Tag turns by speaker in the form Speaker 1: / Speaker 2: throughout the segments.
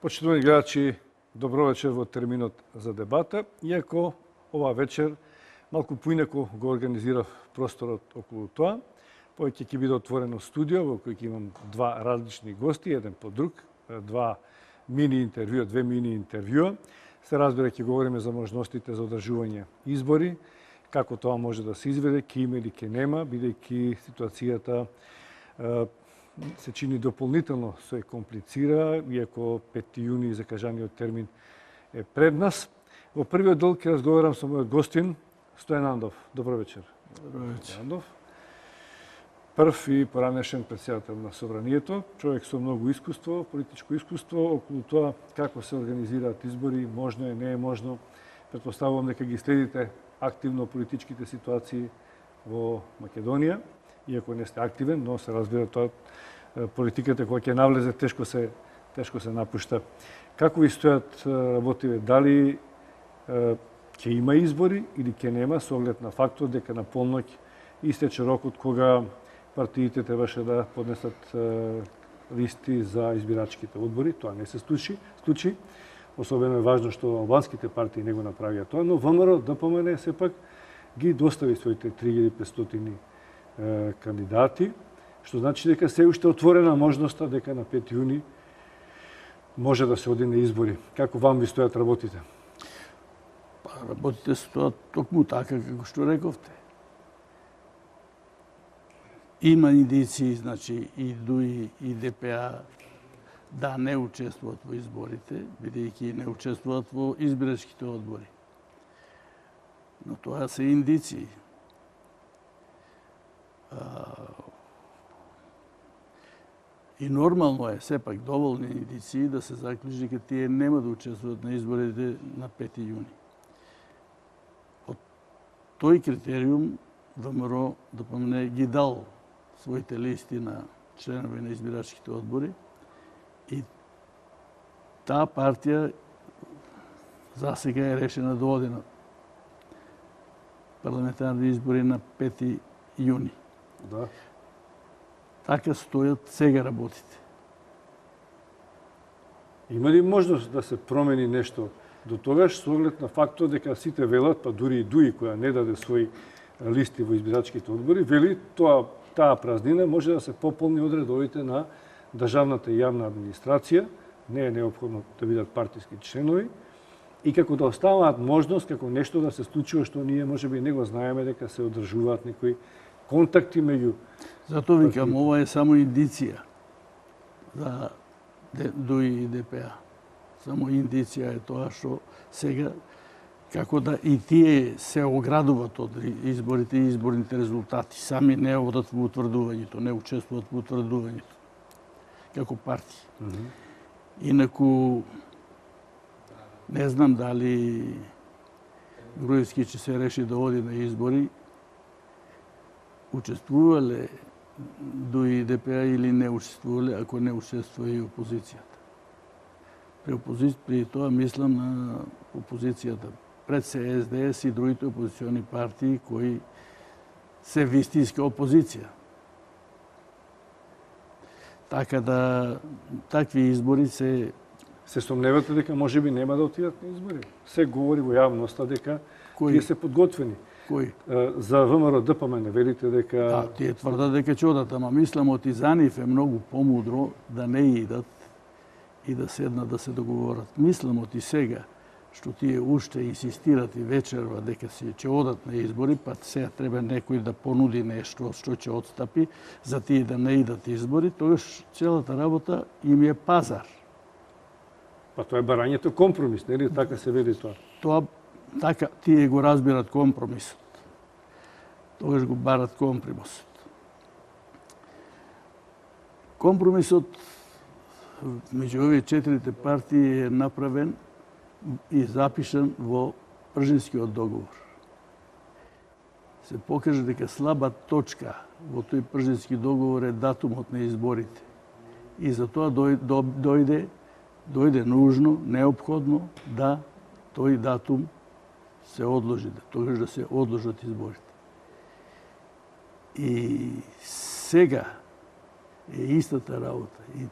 Speaker 1: Почитувани гледачи, добро вечер во терминот за дебата. Иако ова вечер малку поинако го организирав просторот околу тоа, повеќе ќе биде отворено студио во кој ќе имам два различни гости, еден по друг, две мини интервјуа. Се разбира, ќе говориме за можностите за одржување избори, како тоа може да се изведе, ќе има или ќе нема, бидејќи ситуацијата се чини дополнително се комплицира, иако 5 јуни закажаниот термин е пред нас. Во првиот дел ќе разговарам со мојот гостин Стојан Андов. Добро вечер.
Speaker 2: Добро вечер.
Speaker 1: Андов. Прв и поранешен претседател на Собранието, човек со многу искуство, политичко искуство, околу тоа како се организираат избори, можно е, не е можно. Претпоставувам дека ги следите активно политичките ситуации во Македонија, иако не сте активен, но се разбира тоа политиката кога ќе навлезе тешко се напушта. Како ви стојат работиве? Дали ќе има избори или ќе нема, со оглед на фактор дека на полноќ истече рокот кога партиите требаше да поднесат листи за избирачките одбори. Тоа не се случи. Особено е важно што албанските партии не го направија тоа, но ВМРО ДПМН сепак ги достави своите 3500 кандидати, што значи дека се уште отворена можноста дека на 5 јуни може да се оди на избори. Како вам ви стојат работите?
Speaker 2: Работите стојат токму така како што рековте. Има индиции, значи и ДУИ и ДПА да не учествуваат во изборите, бидејќи не учествуваат во избирачките одбори. Но тоа се индиции. И нормално е, сепак, доволни индиции да се заклучи дека тие нема да учествуваат на изборите на 5 јуни. Од тој критериум ВМРО ДПМН ги дал своите листи на членови на избирачките одбори и таа партија засега е решена да оди на парламентарни избори на 5 јуни.
Speaker 1: Да.
Speaker 2: Така стојат сега работите.
Speaker 1: Има ли можност да се промени нешто до тогаш, со оглед на фактот дека сите велат, па дури и ДУИ која не даде своји листи во избирачките одбори, вели таа празнина може да се пополни од редовите на државната и јавна администрација, не е неопходно да бидат партиски членови, и како да оставаат можност како нешто да се случува што ние можеби не го знаеме, дека се одржуваат некои контакти меѓу.
Speaker 2: Затоа викам, ова е само индиција за ДУИ и ДПА. Само индиција е тоа што сега, како да и тие се оградуваат од изборите и изборните резултати. Сами не одат во утврдувањето, не учествуваат во утврдувањето. Како партии. Инаку, не знам дали Груевски ќе се реши да оди на избори, учествувале ДУИ и ДПА или не учествувале, ако не учествува и опозицијата. При тоа мислам на опозицијата. Пред се СДС и другите опозициони партии кои се вистинска опозиција. Така да такви избори се
Speaker 1: сомневате дека можеби нема да отидат на избори. Се говори во јавноста дека тие се подготвени.
Speaker 2: Кои?
Speaker 1: За ВМРО ДПМН велите дека
Speaker 2: тие тврдат дека ќе одат, ама мислам оти за нив е многу помудро да не идат и да седнат да се договорат. Мислам оти сега што тие уште инсистират и вечерва дека ќе одат на избори, па сега треба некој да понуди нешто што ќе отстапи за тие да не идат избори, тогаш целата работа им е пазар.
Speaker 1: Па тоа е барањето компромис, нели така се вели тоа?
Speaker 2: Тоа така тие го разбират компромисот. Тогаш го барат компромисот. Компромисот меѓу овие четирите партии е направен и запишан во Пржинскиот договор. Се покажа дека слаба точка во тој Пржински договор е датумот на изборите. И за тоа дојде нужно, неопходно да тој датум се одложи, тогаш да се одложат изборите. И сега е истата работа. И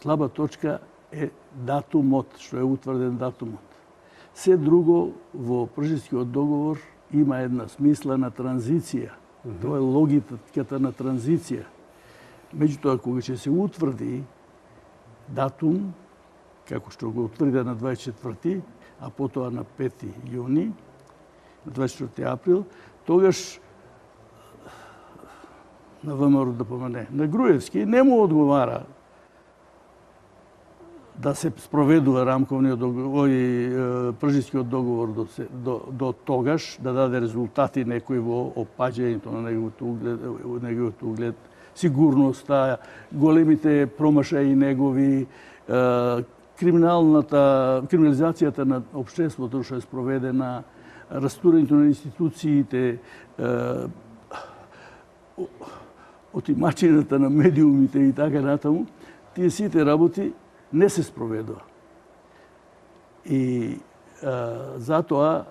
Speaker 2: слаба точка е датумот, што е утврден датумот. Се друго во Пржевскиот договор има една смислена транзиција. Тоа е логиката на транзиција. Меѓутоа, кога ќе се утврди датум, како што го утврди на 24, а потоа на 5 јуни, на 24 април, тогаш на ВМРО да помене. На Груевски не му одговара да се спроведува рамковниот договор, Пржевскиот договор до тогаш, да даде резултати некои во опаѓањето на неговиот углед, сигурноста, големите промашаи негови, криминализацијата на општеството што е спроведена, растурањето на институциите, отимачината на медиумите и така натаму, тие сите работи не се спроведува. И затоа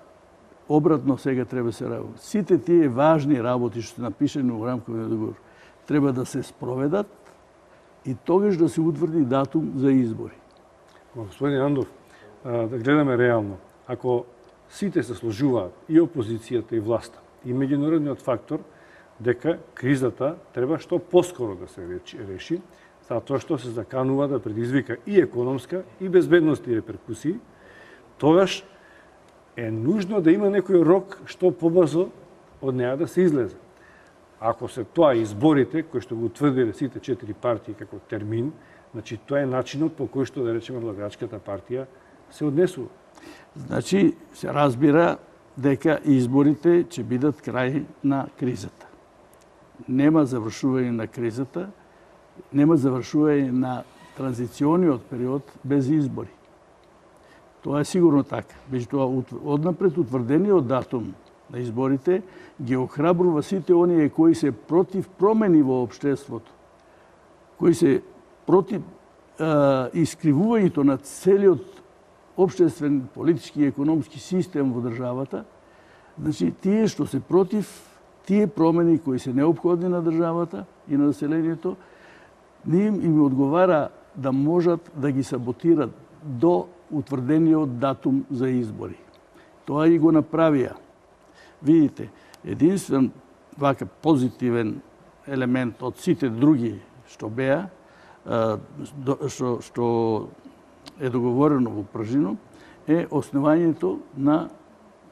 Speaker 2: обратно сега треба се работи. Сите тие важни работи што се напишени во рамковиот договор треба да се спроведат и тогаш да се утврди датум за избори.
Speaker 1: Господин Андов, да гледаме реално. Ако сите се сложуваат, и опозицијата, и власта, и меѓународниот фактор, дека кризата треба што поскоро да се реши, затоа што се заканува да предизвика и економска, и безбедности реперкусии, тогаш е нужно да има некој рок што побрзо од неа да се излезе. Ако се тоа изборите, кои што го утврдиле сите 4 партии како термин, значи тоа е начинот по кој што, да речеме, владачката партија се однесува.
Speaker 2: Значи, се разбира дека изборите ќе бидат крај на кризата. Нема завршување на кризата, нема завршување на транзициониот период без избори. Тоа е сигурно така. Меѓутоа, однапред утврдениот датум на изборите ги охрабрува сите оние кои се против промени во општеството, кои се против искривувањето на целиот општествен, политички и економски систем во државата. Значи, тие што се против тие промени кои се неопходни на државата и на населението, им одговара да можат да ги саботират до утврдениот датум за избори. Тоа и го направија. Видите, единствен вака позитивен елемент од сите други што беа, што е договорено во Пржино, е основањето на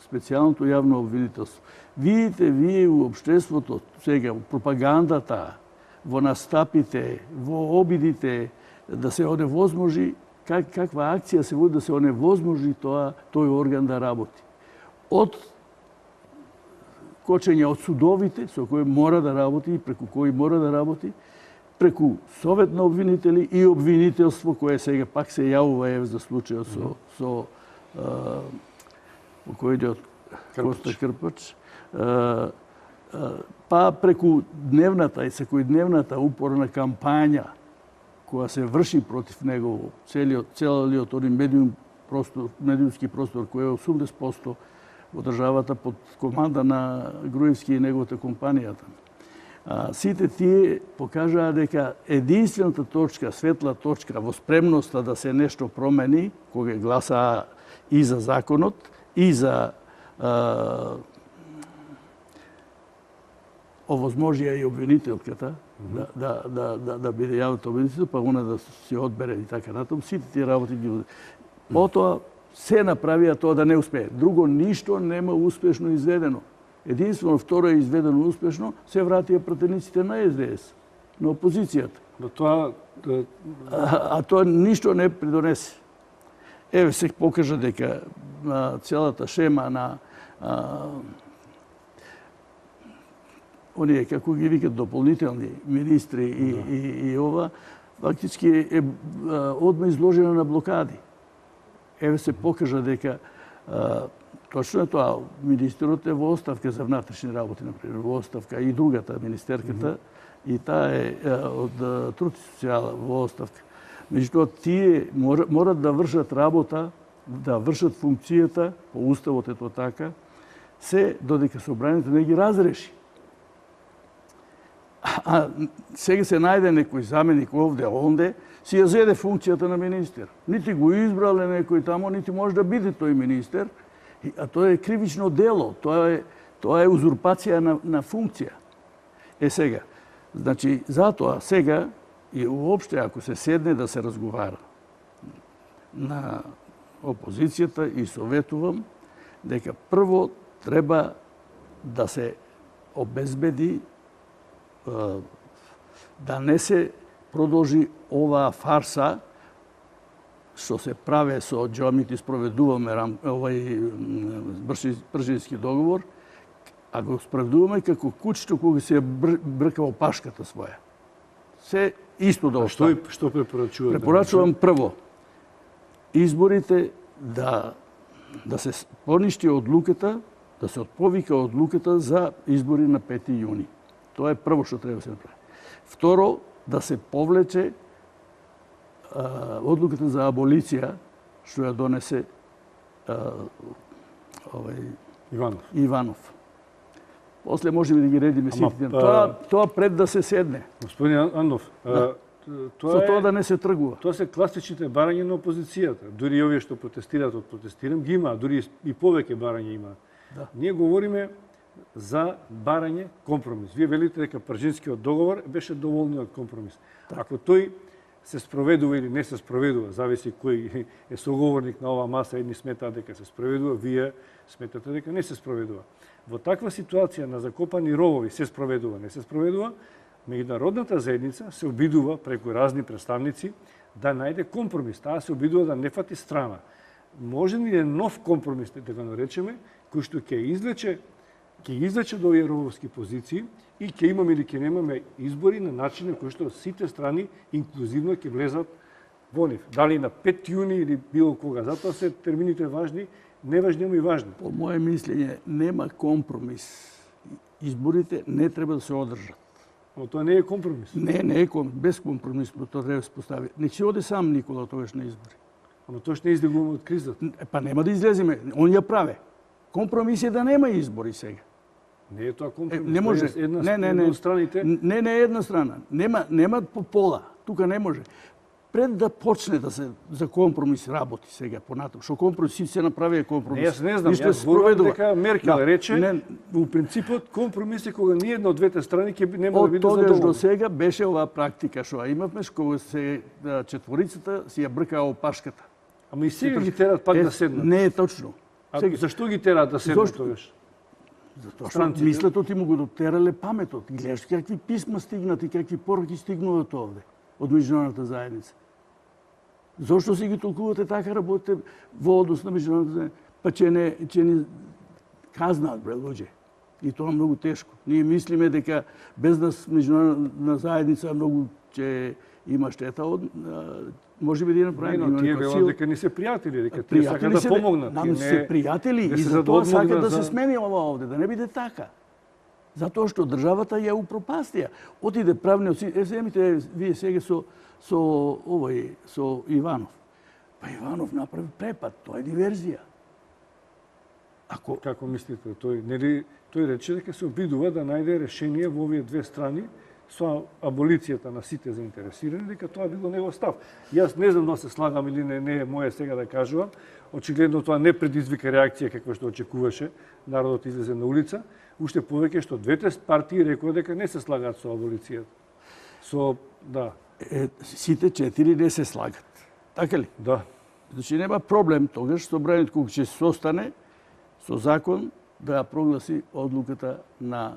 Speaker 2: специјалното јавно обвинителство. Видите, вие во општеството, сега, во пропагандата, во настапите, во обидите да се оневозможи, каква акција се води да се оневозможи тој орган да работи. Од кочење од судовите, со кои мора да работи и преку кои мора да работи, преку совет на обвинители и обвинителство, кое сега пак се јавува за случајот со покојниот Коста Крпач, па преку дневната и секојдневната упорна кампања која се врши против него, целиот оној медиумски простор кој е 80% во државата под команда на Груевски и неговата компанијата. Сите тие покажаа дека единствената точка, светла точка во спремноста да се нешто промени, кога гласаа и за законот, и за овозможија и обвинителката да биде јавната обвинител, па она да се одбере и така натаму. Сите тие работи ги... Потоа се направија тоа да не успее. Друго ништо нема успешно изведено. Единствено второ е изведено успешно, се вратија пратениците на СДС, на опозицијата. А тоа ништо не придонесе. Еве се покажа дека целата шема на оние, како ги викат, дополнителни министри и ова, фактички е одма изложена на блокади. Еве се покажа дека точно е тоа, министерот е во оставка за внатрешни работи, например, во оставка и другата министерката, и таа е од труд и социјала во оставка. Меѓутоа, тие морат да вршат работа, да вршат функцијата, по уставот е тоа така, се додека собранието не ги разреши. А сега се најде некој заменик овде, онде, си ја зеде функцијата на министер. Нити го избрале некој тамо, нити може да биде тој министер. А тоа е кривично дело, тоа е узурпација на функција. Сега, значи, затоа сега и уопште ако се седне да се разговара на опозицијата и советувам дека прво треба да се обезбеди да не се продолжи оваа фарса што се праве со џамите, спроведуваме Бршински договор, а го спроведуваме како кучето кога се брка во пашката своја. Се исто да остане.
Speaker 1: Што препорачувате?
Speaker 2: Препорачувам прво изборите да се поништи одлуката, да се отповика одлуката за избори на 5 јуни. Тоа е прво што треба да се направи. Второ, да се повлече одлуката за аболиција што ја донесе Иванов. После можеме да ги редиме сите. Тоа пред да се седне.
Speaker 1: Господин Андов,
Speaker 2: со тоа да не се тргува.
Speaker 1: Тоа се класичните барања на опозицијата. Дури овие што протестираат од протестирам ги има, дури и повеќе барања има.
Speaker 2: Да.
Speaker 1: Ние говориме за барање компромис. Вие велите дека Пржинскиот договор беше доволниот компромис.
Speaker 2: Так.
Speaker 1: Ако тој се спроведува или не се спроведува, зависи кој е соговорник на оваа маса, едни сметаат дека се спроведува, вие сметате дека не се спроведува. Во таква ситуација на закопани ровови се спроведува, не се спроведува, меѓународната заедница се обидува преку разни представници да најде компромис. Таа се обидува да не фати страна. Може ли нов компромис, да го наречеме, кој што ќе извлече до овие рововски позиции и ќе имаме или ќе немаме избори на начин на кој што сите страни инклузивно ќе влезат во нив. Дали на 5 јуни или било кога. Затоа се термините важни, неважни, но и важни.
Speaker 2: По моje мислење, нема компромис. Изборите не треба да се одржат.
Speaker 1: Но тоа не е компромис.
Speaker 2: Не е без компромис, но тоа треба да се постави. Не ќе оде сам Никола тогаш на избори.
Speaker 1: Но тоа што не излегуваме од кризата.
Speaker 2: Па нема да излеземе, он ја праве. Компромис е да нема избори сега.
Speaker 1: Не е тоа компромис.
Speaker 2: Не може.
Speaker 1: Една од страните.
Speaker 2: Не е една страна. Нема по пола. Тука не може. Пред да почне да се за компромис работи сега понатаму, што компромис се направи компромис.
Speaker 1: Јас не знам, јас зборувам дека Меркел рече, у принципот компромис е кога ни една од двете страни ќе нема да биде задоволна.
Speaker 2: Од тогаш до сега беше оваа практика што имавме, кога се четворицата си ја бркаа опашката.
Speaker 1: Ама и сега ги терат пак да седнат.
Speaker 2: Не е точно.
Speaker 1: Зашто ги терат да седнат тогаш?
Speaker 2: Затоа што мислат оти му го дотерале паметот. Гледаш какви писма стигнати, какви пораки стигнуваат овде од меѓународната заедница. Зошто си ги толкувате така, работите во однос на меѓународната заедница? Па ќе ни казнаат, бре, луѓе. И тоа многу тешко. Ние мислиме дека без нас меѓународна заедница многу ќе има штета од може би да ја направиме.
Speaker 1: Но тие велат дека не се пријатели, дека тие сакаат да помогнат.
Speaker 2: Нам се пријатели и затоа сакаат да се смени ова овде, да не биде така. Затоа што државата ја упропастија. Отиде правниот си, земите вие сега со Иванов. Па Иванов направи препад, тоа е диверзија.
Speaker 1: Како мислите, тој рече дека се обидува да најде решение во овие две страни со аболицијата на сите заинтересирани, дека тоа било негов став. Јас не знам да се слагам или не е моје сега да кажувам. Очигледно тоа не предизвика реакција каква што очекуваше. Народот излезе на улица. Уште повеќе што двете партии рекоа дека не се слагаат со аболицијата.
Speaker 2: Сите четири не се слагат. Така ли?
Speaker 1: Да.
Speaker 2: Значи нема проблем тогаш собранието кога ќе се состане со закон да прогласи одлуката на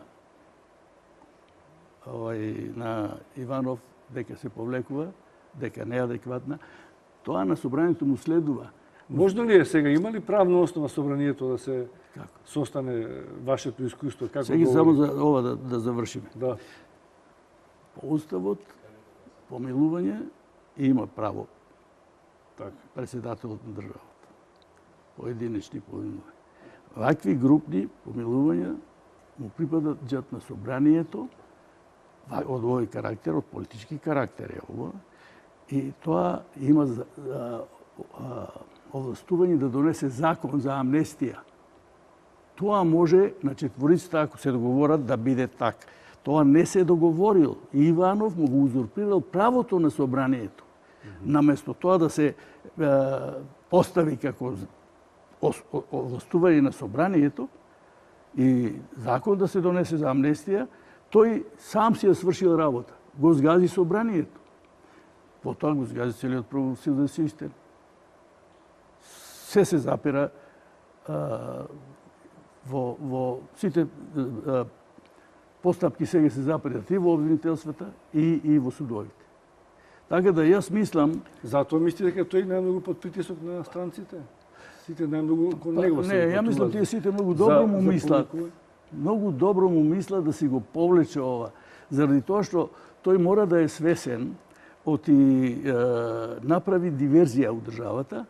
Speaker 2: Иванов дека се повлекува, дека не е адекватна. Тоа на собранието му следува.
Speaker 1: Можно ли е сега, има ли правна основа собранието да се состане вашето искуство?
Speaker 2: Сега само за ова да завршиме.
Speaker 1: Да.
Speaker 2: По уставот, помилување има право председателот на државата. Поединечни помилувања. Вакви групни помилувања му припадаат на собранието од овој карактер, од политички карактер е ова. И тоа има овластување да донесе закон за амнестија. Тоа може на четворицата, ако се договорат, да биде така. Тоа не се договорил. Иванов му го узурпирал правото на собранието. Наместо тоа да се постави како овластување на собранието и закон да се донесе за амнестија, тој сам си ја свршил работа. Го згази собранието. Потоа го згази целиот правосуден систем. Се запира во сите постапки сега се запират и во обвинителствата и во судовите. Така да јас мислам...
Speaker 1: Затоа мислите дека тој најмногу под притисок на странците? Сите најмногу кон него се...
Speaker 2: Не, ја мислам тие сите многу добро му мислат. Многу добро му мислат да си го повлече ова. Заради тоа што тој мора да е свесен оти направи диверзија у државата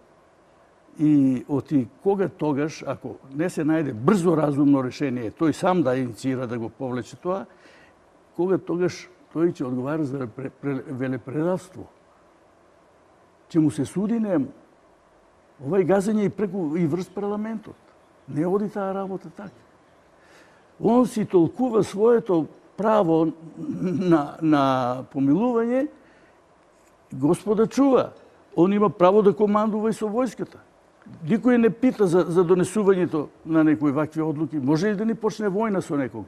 Speaker 2: и оти кога тогаш, ако не се најде брзо разумно решение, тој сам да инициира да го повлече тоа, кога тогаш тој ќе одговара за велепредавство. Ќе му се суди нему. Ова е газење и преку и врз парламентот. Не оди таа работа така. Он си толкува своето право на помилување, Господа чува. Он има право да командува и со војската. Никој не пита за донесувањето на некои вакви одлуки. Може ли да ни почне војна со некого?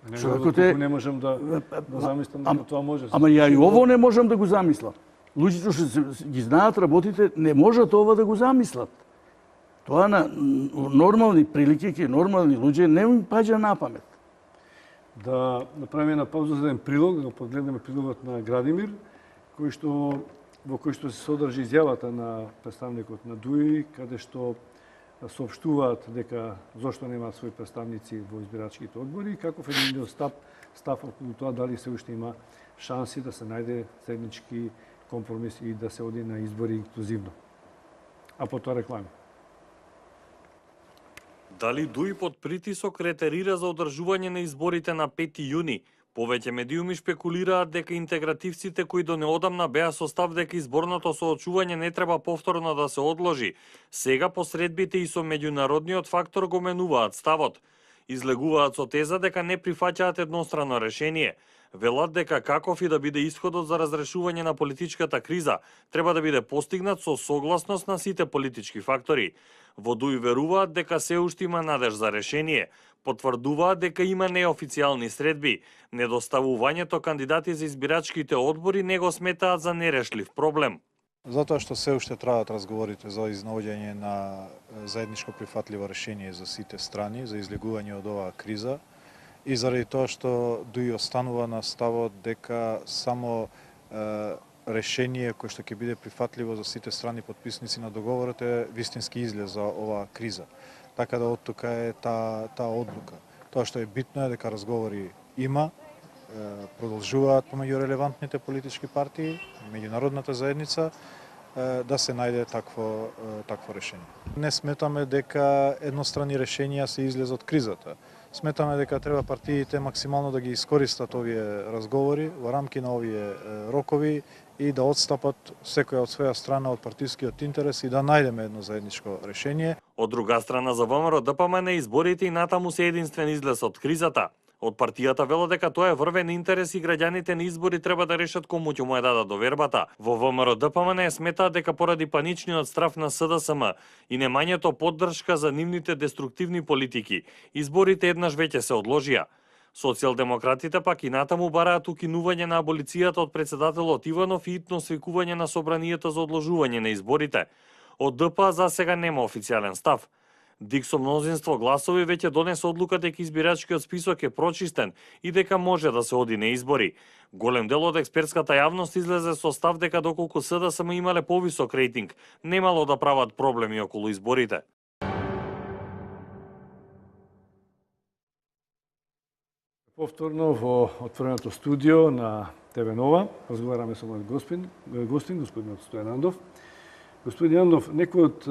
Speaker 1: Не можам да замислам дека тоа може.
Speaker 2: Ама ја и ово не можам да го замислам. Луѓето што ги знаат работите не можат ова да го замислат. Тоа на нормални прилики, ке нормални луѓе не им паѓа на памет.
Speaker 1: Да направиме една пауза за еден прилог, да погледнеме прилогот на Градимир, во кој што се содржи изјавата на представникот на ДУИ, каде што соопштуваат дека зошто немаат своји представници во избирачките одбори и каков еден став околу тоа дали се уште има шанси да се најде заеднички компромис и да се оди на избори инклузивно. А потоа реклами.
Speaker 3: Дали ДУИ под притисок ретерира за одржување на изборите на 5 јуни? Повеќе медиуми шпекулираат дека интегративците кои до неодамна беа со став дека изборното соочување не треба повторно да се одложи, сега посредбите и со меѓународниот фактор го менуваат ставот. Излегуваат со теза дека не прифаќаат еднострано решение. Велат дека каков и да биде исходот за разрешување на политичката криза, треба да биде постигнат со согласност на сите политички фактори. Во ДУИ веруваат дека се уште има надеж за решение. Потврдуваат дека има неофицијални средби. Недоставувањето кандидати за избирачките одбори не го сметаат за нерешлив проблем.
Speaker 4: Затоа што се уште траат разговорите за изнаоѓање на заедничко прифатливо решение за сите страни, за излегување од оваа криза, и заради тоа што ДУИ останува на ставот дека само решение кое што ќе биде прифатливо за сите страни подписници на договорот е вистински излез за оваа криза. Така да од тука е таа одлука. Тоа што е битно е дека разговори има, продолжуваат помеѓу релевантните политички партии, меѓународната заедница, да се најде такво решение. Не сметаме дека едностранни решенија се излез од кризата. Сметаме дека треба партиите максимално да ги искористат овие разговори во рамки на овие рокови и да отстапат секоја од своја страна од партискиот интерес и да најдеме едно заедничко решение.
Speaker 3: Од друга страна, за ВМРО ДПМН изборите и натаму се единствен излез од кризата. Од партијата велат дека тоа е врвен интерес и граѓаните на избори треба да решат кому ќе му ја дадат довербата. Во ВМРО ДПМН сметаат дека поради паничниот страв на СДСМ и немањето поддршка за нивните деструктивни политики, изборите еднаш веќе се одложија. Социјалдемократите пак и натаму бараат укинување на аболицијата од председателот Иванов и итно свикување на собранието за одложување на изборите. Од ДП за сега нема официјален став. ДИК со мнозинство гласови веќе донесе одлука дека избирачкиот список е прочистен и дека може да се оди на избори. Голем дел од експертската јавност излезе со став дека доколку СДСМ имале повисок рейтинг, немало да прават проблеми околу изборите.
Speaker 1: Повторно во отвореното студио на ТВ Нова разговараме со мојот гостин, господин Стојан Андов. Господин Андов, некои од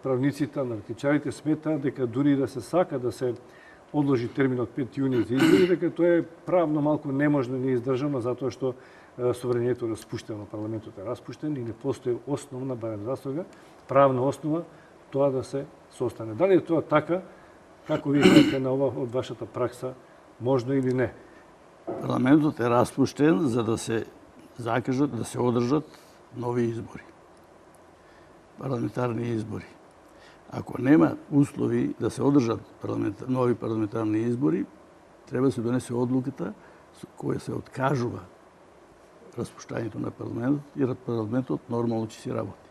Speaker 1: правниците, аналитичарите сметаат дека дури да се сака да се одложи терминот 5 јуни за избори, дека тоа е правно малку неможно и неиздржано затоа што собранието е распуштено, парламентот е распуштен и не постои основна, барем за сега, правна основа тоа да се состане. Дали е тоа така? Како вие гледате на ова од вашата пракса Можно или не?
Speaker 2: Парламентот е распуштен за да се закажат, да се одржат нови избори. Парламентарни избори. Ако нема услови да се одржат нови парламентарни избори, треба да се донесе одлуката која се откажува распуштањето на парламентот и парламентот нормално ќе си работи.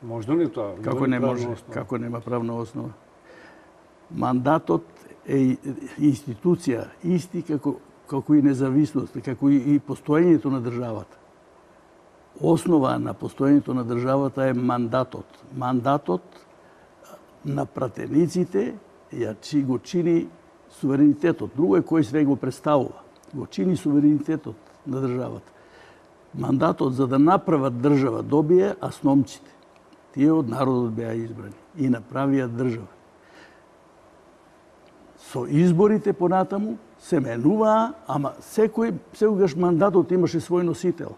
Speaker 1: Можно ли тоа?
Speaker 2: Како не може? Како нема правна основа? Мандатот е институција, исти како и независност, како и постоењето на државата. Основа на постоењето на државата е мандатот. Мандатот на пратениците го чини суверенитетот. Друго е кој се го представува. Го чини суверенитетот на државата. Мандатот за да направат држава добие асномците. Тие од народот беа избрани и направија држава. Со изборите понатаму се менуваа, ама секогаш мандатот имаше свој носител.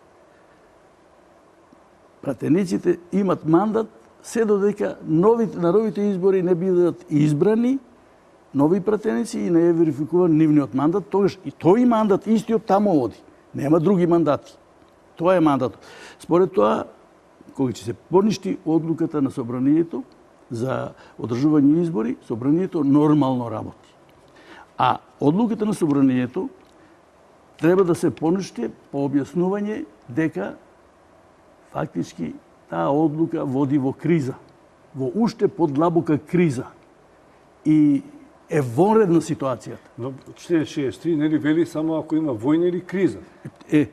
Speaker 2: Пратениците имат мандат се додека на новите избори не бидат избрани нови пратеници и не е верификуван нивниот мандат, тогаш и тој мандат истиот таму оди. Нема други мандати. Тоа е мандатот. Според тоа, кога ќе се поништи одлуката на собранието за одржување избори, собранието нормално работи. А одлуката на собранието треба да се поништи по објаснување дека фактички таа одлука води во криза, во уште подлабока криза и е вонредна ситуацијата.
Speaker 1: Но член 63 нели вели само ако има војна или криза?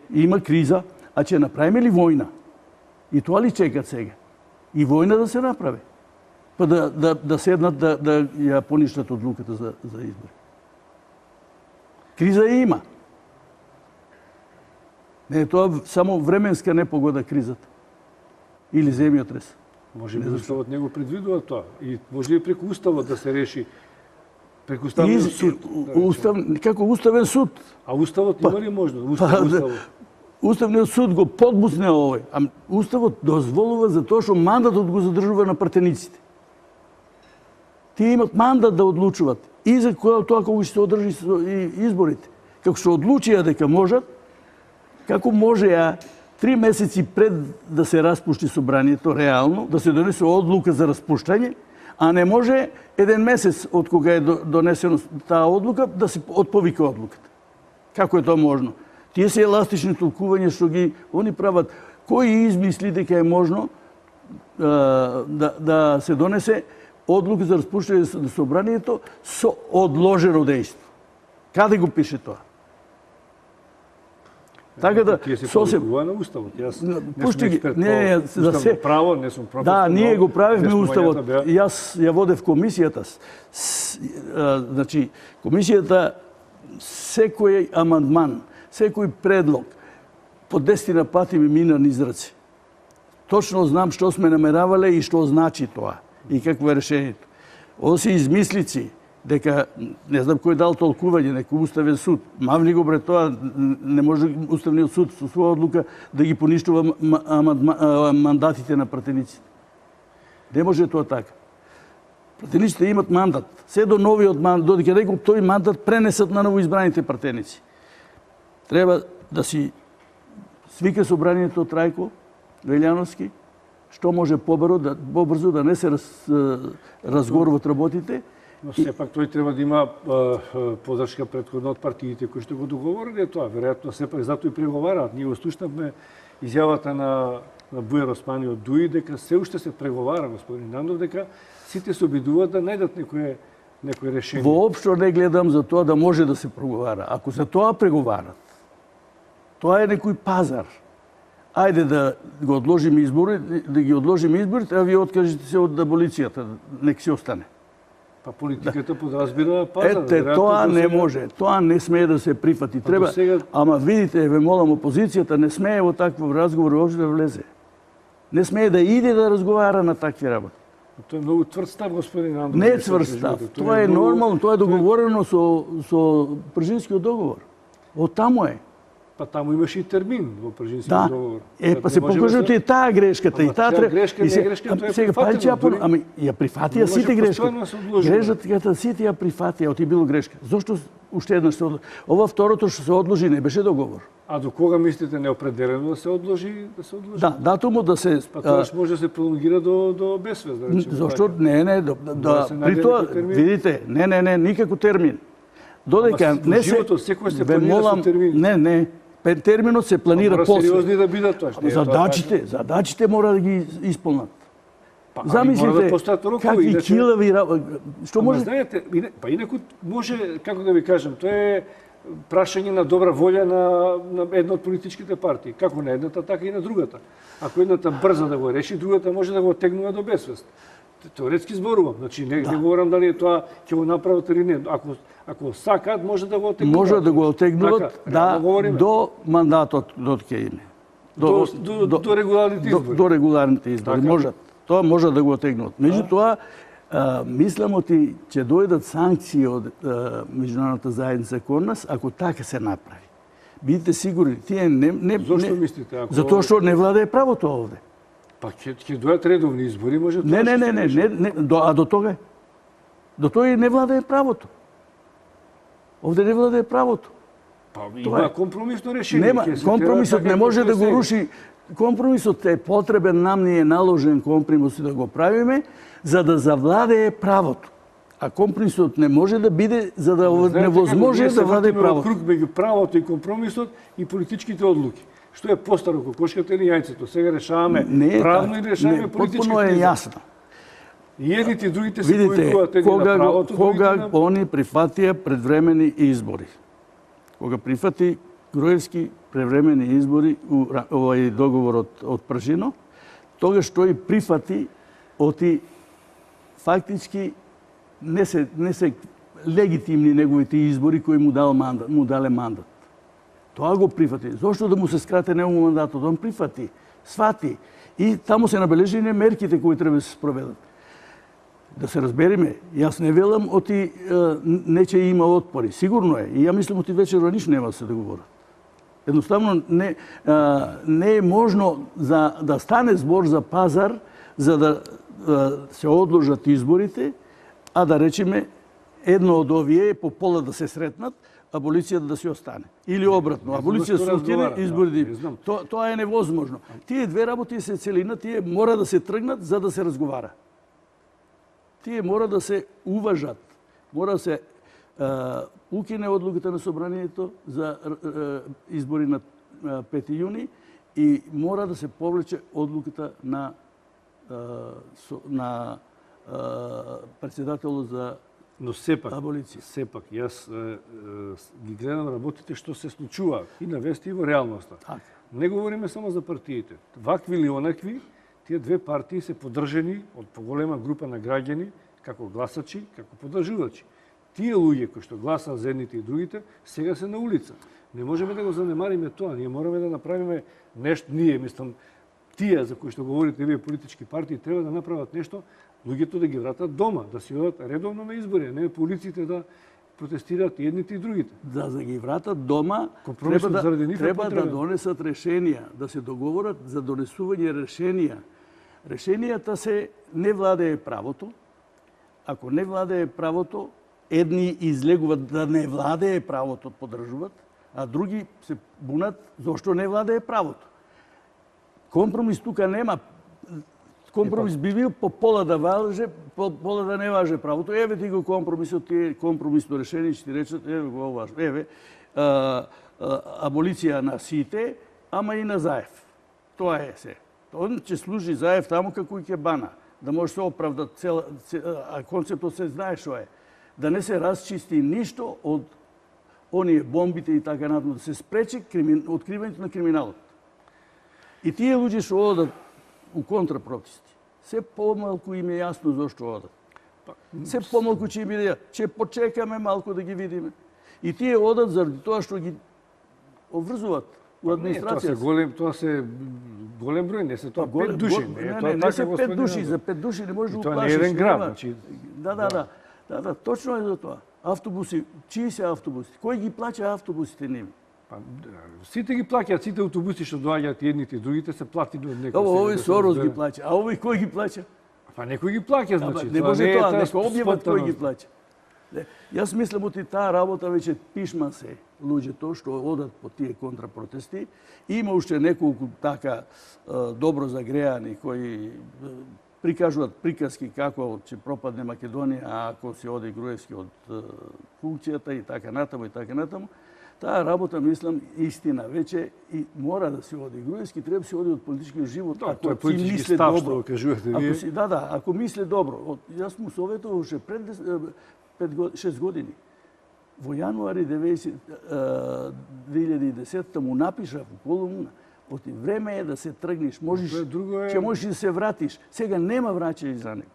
Speaker 2: Има криза, а ќе направиме ли војна? И тоа ли чекат сега? И војна да се направи. Па да седнат да ја поништат одлуката за избори. Криза има. Не е тоа само временска непогода кризата. Или земјотрес.
Speaker 1: Може би Уставот не го предвидува тоа. И може и преку Уставот да се реши преку Уставниот суд.
Speaker 2: Како Уставен суд.
Speaker 1: А Уставот има ли можност?
Speaker 2: Уставниот суд го подбусне овој. А Уставот дозволува за тоа што мандатот го задржува на пратениците. Тие имат мандат да одлучуваат и за тоа како ќе се одржи изборите. Како што одлучија дека можат, како можеа 3 месеци пред да се распушти собранието, реално, да се донесе одлука за распуштање, а не може 1 месец од кога е донесена таа одлука да се отповика одлуката. Како е тоа можно? Тие се еластични толкувања што они прават. Кој измисли дека е можно да се донесе одлука за распуштање на собранието со одложено дејство? Каде го пише тоа? Така да
Speaker 1: тие се повикува на Уставот. Јас не сум експерт по уставно право, не сум професор.
Speaker 2: Да, ние го правевме Уставот. Јас ја водев комисијата. Значи, комисијата секој амандман, секој предлог по 10 пати ми мина низ раце. Точно знам што сме намеравале и што значи тоа и какво е решението. Ово се измислици дека не знам кој дал толкување, некој Уставен суд. Мавни го бре тоа, не може Уставниот суд со своја одлука да ги поништува мандатите на пратениците. Не може тоа така. Пратениците имат мандат. Се до новиот мандат, додека некој тој мандат пренесат на новоизбраните пратеници. Треба да си свика собранието Трајко Велјановски, што може побрзо да не се разгоруват работите.
Speaker 1: Но сепак тој треба да има подршка претходно од партиите кои што го договориле тоа. Веројатно сепак затоа и преговараат. Ние слушнавме изјавата на Бујар Османи од ДУИ дека се уште се преговара, господин Нандов, дека сите се обидуваат да најдат некој решение.
Speaker 2: Воопшто не гледам за тоа да може да се преговара. Ако за тоа преговарат, тоа е некој пазар. Ајде да го одложиме изборите, а вие откажете се од аболицијата, нека си остане.
Speaker 1: Па политиката подразбира пазар.
Speaker 2: Тоа не може, тоа не смее да се прифати. Треба, ама видите, ве молам, опозицијата не смее во таков разговор воопшто да влезе. Не смее да иде да разговара на такви работи.
Speaker 1: Тоа е многу тврд став, господин Андов.
Speaker 2: Не е тврд став. Тоа е нормално, тоа е договорено со Пржинскиот договор. Од таму е.
Speaker 1: Па таму имаше и термин во Пржинскиот договор.
Speaker 2: Па се покажете и таа грешката, и таа
Speaker 1: грешка не е грешка, тоа е
Speaker 2: прифатено. Ами ја прифатија сите грешки. Грешката сите ја прифатија, оти било грешка. Зошто уште една се одложи. Ова второто што се одложи не беше договор.
Speaker 1: А до кога мислите неопределено да се одложи?
Speaker 2: Да, датумот да се...
Speaker 1: Па тоа може да се пролонгира до безвест, да речеме.
Speaker 2: Зошто? Не, при тоа, видите, не, никако термин. Додека не се...
Speaker 1: Животот секој се планира со термини.
Speaker 2: Не, терминот се планира
Speaker 1: после.
Speaker 2: после.
Speaker 1: Сериозни да бидат тоа.
Speaker 2: Задачите мора да ги исполнат.
Speaker 1: Замислите,
Speaker 2: какви килави... Што може...
Speaker 1: Знаете, инаку може, како да ви кажем, тоа е прашање на добра волја на една од политичките партии. Како на едната, така и на другата. Ако едната брза да го реши, другата може да го тегнува до безвест. Теоретски зборувам. Значи, не говорам дали тоа ќе го направат или не. Ако сакаат, може да го отегнуваат.
Speaker 2: Може да го отегнуваат, до мандатот ќе име.
Speaker 1: До регуларните избори.
Speaker 2: До регуларните избори. Можат. Тоа може да го отегнуваат. Меѓутоа, мислам оти ќе дојдат санкции од меѓународната заедница кон нас ако така се направи. Бидете сигурни, тие не
Speaker 1: Зошто мислите?
Speaker 2: Затоа што не владее правото овде.
Speaker 1: Па ќе дојдат редовни избори, може
Speaker 2: тоа. Не, а до тога? До тога не владее правото. Овде не владее правото.
Speaker 1: Па има компромисно решение.
Speaker 2: Компромисот не може да го руши. Компромисот е потребен, нам ни е наложен компромис да го правиме, за да завладее правото. А компромисот не може да биде за да невозможно да владее правото.
Speaker 1: Круг меѓу правото и компромисот и политичките одлуки. Што е постаро, кокошката или јајцето? Сега решаваме правно или решаваме политички?
Speaker 2: Потпуно е јасно.
Speaker 1: И едните и другите се повикуваат едни на правото,
Speaker 2: кога они прифатија предвремени избори. Кога прифати Груевски превремени избори овај договор од Пржино, тогаш тој прифати оти фактички не се легитимни неговите избори кои му дале мандат. Тоа го прифати. Зошто да му се скрате негово мандатот? Он прифати, свати и таму се набележени мерките кои треба да се спроведат. Да се разбериме, јас не велам оти не ќе има отпори. Сигурно е. И ја мислам оти вечерва ништо нема да се договорат. Едноставно не е можно да стане збор за пазар, за да се одложат изборите, а да речеме едно од овие по пола да се сретнат, аболицијата да се остане. Или обратно, аболицијата се остане, избори да тоа е невозможно. Тие две работи се целина, тие мора да се тргнат за да се разговара. Тие мора да се уважат. Мора да се укине одлуката на собранието за избори на 5 јуни и мора да се повлече одлуката на председателот за
Speaker 1: Но
Speaker 2: аболиција.
Speaker 1: Сепак, јас ги гледам работите што се случуваат и на вести и во реалноста. Не говориме само за партиите. Вакви или онакви, тие две партии се поддржани од поголема група на граѓани, како гласачи, како поддржувачи. Тие луѓе кои што гласаат за едните и другите, сега се на улица. Не можеме да го занемариме тоа. Ние мораме да направиме нешто, мислам, тие за кои што говорите вие политички партии, треба да направат нешто, луѓето да ги вратат дома, да си одат редовно на избори, не по улиците да протестираат и едните и другите.
Speaker 2: Да ги вратат дома, треба да донесат решенија, да се договорат за донесување решенија. Решенијата се не владее правото. Ако не владее правото, едни излегуваат да не владее правото, поддржуваат, а други се бунат зошто не владее правото. Компромис тука нема. Компромис би бил по пола да важе, по пола да не важе правото. Еве ти го компромисот, тие компромисно решение ќе ти речат, еве го важно. Еве, аболиција на сите, ама и на Заев. Тоа е се. Он ќе служи Заев таму како и икебана, да може се оправда а концептот се знае што е. Да не се расчисти ништо од оние бомбите и така натаму, да се спречи откривањето на криминалот. И тие луѓе што одат у контрапротести, се помалку им е јасно зошто одат. Се помалку ќе им биде, ќе почекаме малку да ги видиме. И тие одат заради тоа што ги обврзуваат у администрацијата.
Speaker 1: Тоа се голем број, не се тоа 5 души.
Speaker 2: Не се 5 души, за 5 души не може да уплашиш.
Speaker 1: Тоа не е еден град.
Speaker 2: Да, точно е за тоа. Автобуси, чии се автобуси? Кој ги плаќа автобусите ними?
Speaker 1: Сите ги плаќаат, сите автобуси што доаѓаат едните и другите се платени од некој.
Speaker 2: Овој Сорос ги плаќа, а овој кој ги плаќа?
Speaker 1: Па некој ги плаќа, значи.
Speaker 2: Не може тоа, нека објават кој ги плаќа. Јас мислам оти таа работа веќе пишман се луѓето што одат по тие контрапротести. Има уште неколку така добро загреани кои прикажуваат приказки како ќе пропадне Македонија ако се оди Груевски од функцијата и така натаму и така натаму. Таа работа, мислам, истина веќе и мора да се оди. Груевски треба да се оди од политичкиот живот.
Speaker 1: Да, тоа е политички став што кажувате вие.
Speaker 2: Ако мисли добро. Јас му советував уште пред 6 години. Во јануари 2010 му напишав у колумна, оти време е да се тргнеш, можеш, ќе можеш да се вратиш. Сега нема враќање за него.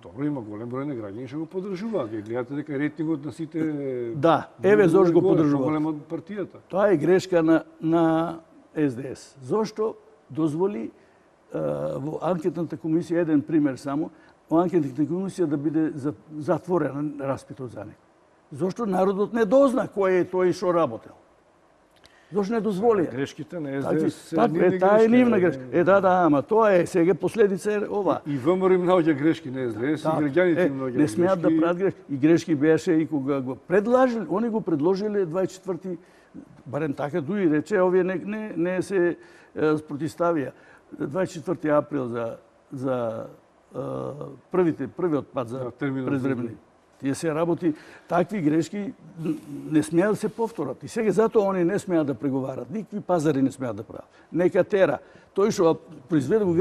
Speaker 1: Добро, има голем број на граѓани што го поддржуваат. Вие гледате дека рейтингот на сите...
Speaker 2: Да, еве зошто го поддржуваат.
Speaker 1: Голем од партијата.
Speaker 2: Тоа е грешка на СДС. Зошто дозволи во анкетната комисија, еден пример само, во анкетната комисија да биде затворен распитот за него. Зошто народот не дозна кој е тој што работел. Зошто не дозволи?
Speaker 1: Грешките на СДС се
Speaker 2: таа е нивна грешка. Ама тоа е сега последица е ова.
Speaker 1: И ВМРО им наоѓа грешки на СДС, и граѓаните им наоѓа грешки.
Speaker 2: Не смеат да прават грешки. И грешки беше и кога го предложили, они го предложиле 24-ти, барем така дуи рече, овие не се спротиставија. 24 април за првиот пат за предвремени. Тие се работи, такви грешки не смеат да се повторат. И сега затоа они не смеат да преговарат. Никакви пазари не смеат да прават. Нека тера. Тој што произведе во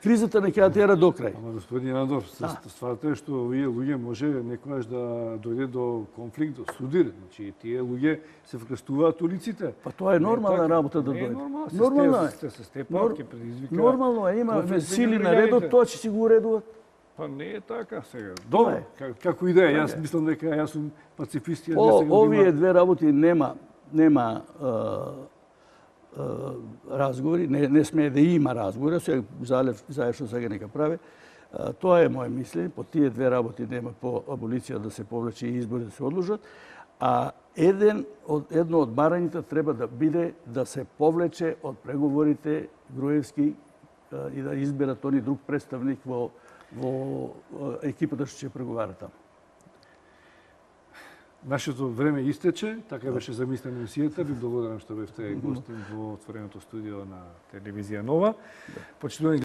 Speaker 2: кризата нека тера до крај.
Speaker 1: Ама господин Андов, стварата е што овие луѓе може некогаш да дојде до конфликт, до судир. Значи тие луѓе се вкрстуваат улиците.
Speaker 2: Па тоа е нормална работа да дојде. Нормално е.
Speaker 1: Се степа, ќе предизвика.
Speaker 2: Нормално е, има сили на редот, тоа ќе си го уредуваат.
Speaker 1: Па не е така сега. Добро, како идеја, јас мислам дека јас сум пацифист и
Speaker 2: овие две работи нема разговори, не смее да има разговори, сега Заев што сега нека прави. Тоа е моје мислење, по тие две работи нема по аболиција да се повлече и избори да се одложат, а едно од барањата треба да биде да се повлече од преговорите Груевски и да изберат они друг представник во екипата што ќе преговара таму.
Speaker 1: Нашето време истече, така беше замислена емисијата. Ви благодарам што бевте гостин во отвореното студио на телевизија Нова. Почитувани